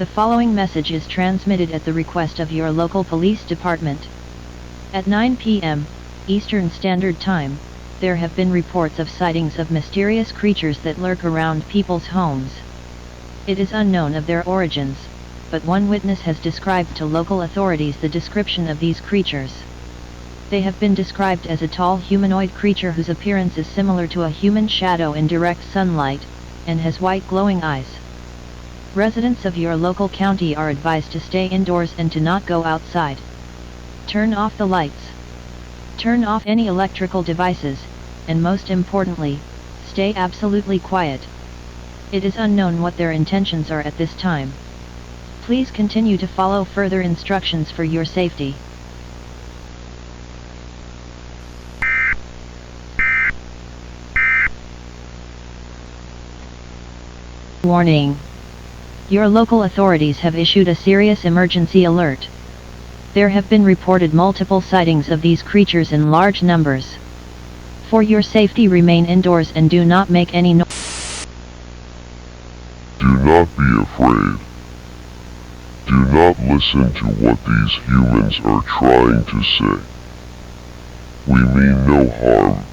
The following message is transmitted at the request of your local police department. At 9 p.m. Eastern Standard Time, there have been reports of sightings of mysterious creatures that lurk around people's homes. It is unknown of their origins, but one witness has described to local authorities the description of these creatures. They have been described as a tall humanoid creature whose appearance is similar to a human shadow in direct sunlight, and has white glowing eyes. Residents of your local county are advised to stay indoors and to not go outside. Turn off the lights. Turn off any electrical devices, and most importantly, stay absolutely quiet. It is unknown what their intentions are at this time. Please continue to follow further instructions for your safety. Warning. Your local authorities have issued a serious emergency alert. There have been reported multiple sightings of these creatures in large numbers. For your safety, remain indoors and do not make any noise. Do not be afraid. Do not listen to what these humans are trying to say. We mean no harm.